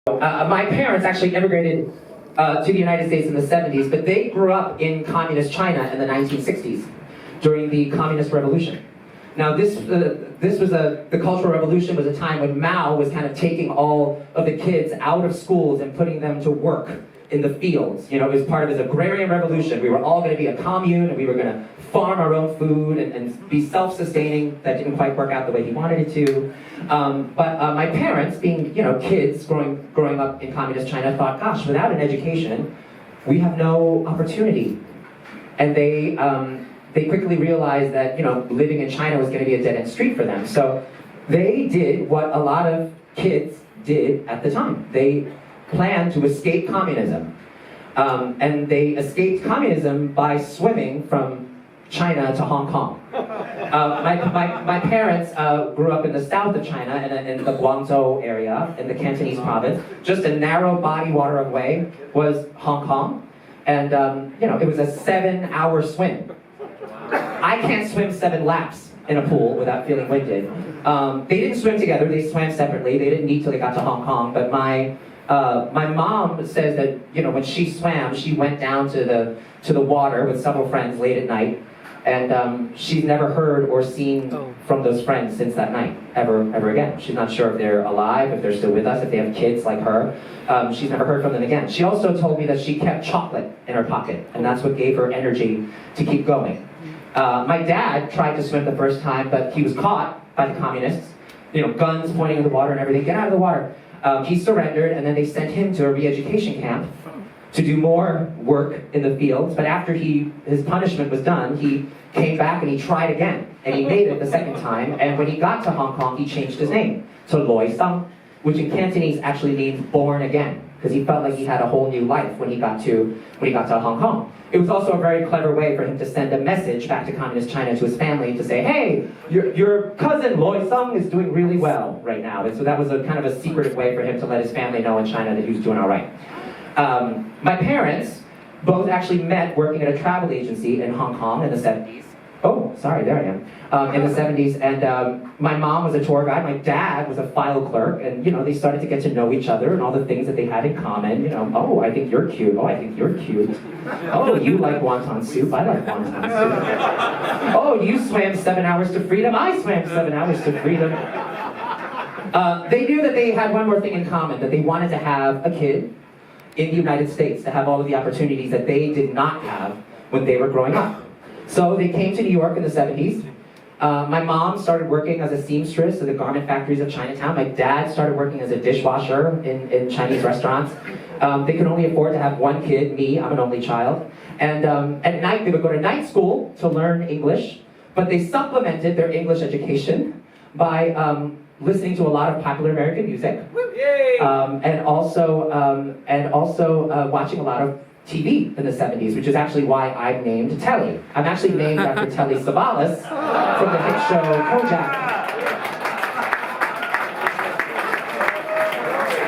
My parents actually immigrated to the United States in the 70s, but they grew up in communist China in the 1960s during the Communist Revolution. Now the Cultural Revolution was a time when Mao was kind of taking all of the kids out of schools and putting them to work in the fields. You know, it was part of his agrarian revolution. We were all going to be a commune, and we were going to farm our own food and be self-sustaining. That didn't quite work out the way he wanted it to. But my parents, being kids growing up in communist China, thought, gosh, without an education, we have no opportunity. And they quickly realized that living in China was going to be a dead-end street for them. So they did what a lot of kids did at the time. They planned to escape communism. And they escaped communism by swimming from China to Hong Kong. My parents grew up in the south of China, in the Guangzhou area, in the Cantonese province. Just a narrow body water away was Hong Kong. And it was a 7-hour swim. I can't swim 7 laps in a pool without feeling winded. They didn't swim together, they swam separately. They didn't meet till they got to Hong Kong, but my mom says that when she swam, she went down to the water with several friends late at night, and she's never heard or seen from those friends since that night, ever again. She's not sure if they're alive, if they're still with us, if they have kids like her. She's never heard from them again. She also told me that she kept chocolate in her pocket, and that's what gave her energy to keep going. My dad tried to swim the first time, but he was caught by the communists. Guns pointing in the water and everything. Get out of the water. He surrendered, and then they sent him to a re-education camp to do more work in the fields. But after his punishment was done, he came back and he tried again. And he made it the second time. And when he got to Hong Kong, he changed his name to Loy Sang, which in Cantonese actually means born again, because he felt like he had a whole new life when he got to Hong Kong. It was also a very clever way for him to send a message back to communist China to his family to say, hey, your cousin Loy Sang is doing really well right now. And so that was a kind of a secretive way for him to let his family know in China that he was doing all right. My parents both actually met working at a travel agency in Hong Kong in the 70s. Oh, sorry, there I am. In the 70s, and my mom was a tour guide, my dad was a file clerk, and they started to get to know each other and all the things that they had in common. Oh, I think you're cute. Oh, I think you're cute. Oh, you like wonton soup. I like wonton soup. Oh, you swam 7 hours to freedom. I swam 7 hours to freedom. They knew that they had one more thing in common, that they wanted to have a kid in the United States, to have all of the opportunities that they did not have when they were growing up. So they came to New York in the 70s. My mom started working as a seamstress at the garment factories of Chinatown. My dad started working as a dishwasher in Chinese restaurants. They could only afford to have one kid, me, I'm an only child. And at night, they would go to night school to learn English, but they supplemented their English education by listening to a lot of popular American music, and also watching a lot of TV in the 70s, which is actually why I'm named Telly. I'm actually named after Telly Savalas from the hit show Kojak.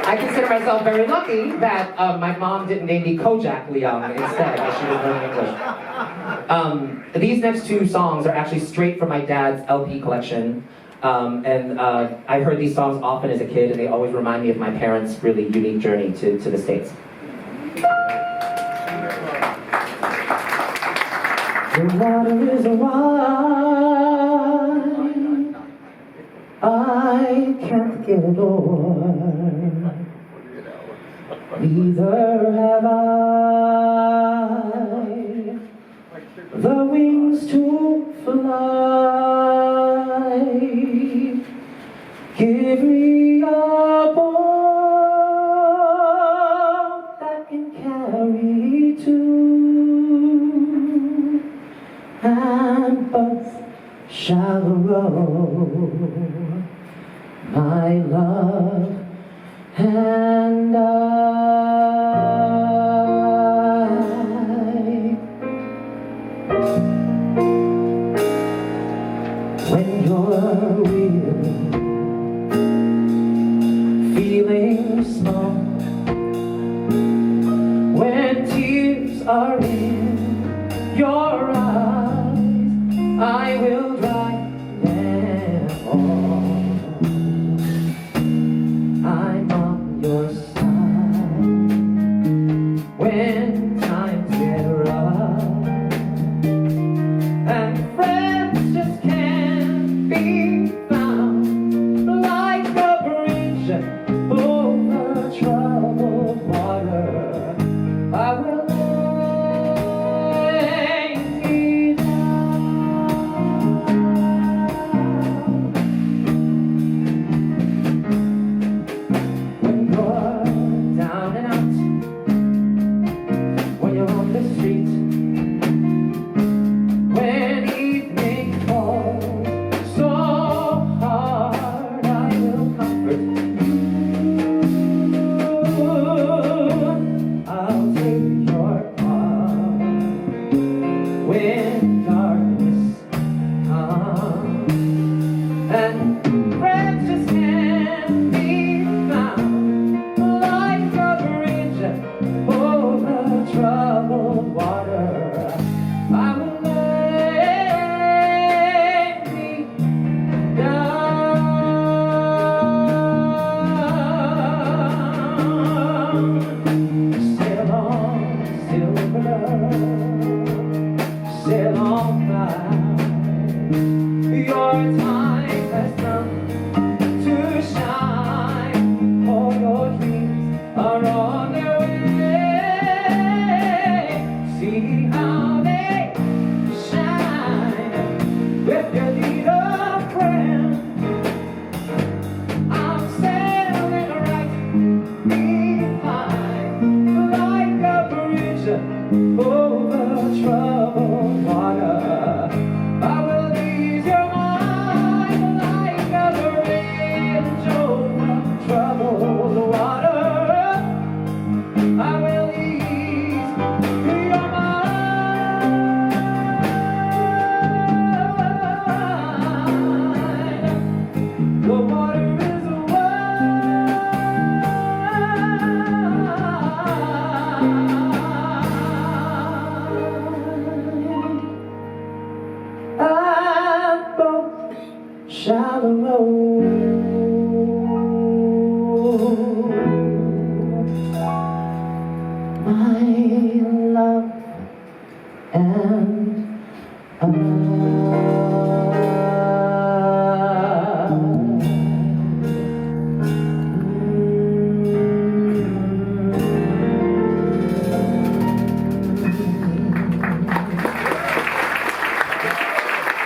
I consider myself very lucky that my mom didn't name me Kojak Leung instead, as she was learning English. These next 2 songs are actually straight from my dad's LP collection. I heard these songs often as a kid, and they always remind me of my parents' really unique journey to the States. The water is wide, I can't get o'er, neither have I the wings to fly. Give me a boat that can carry 2, and both shall row, my love and I. When you're weary, feeling small, when tears are in your eyes, I will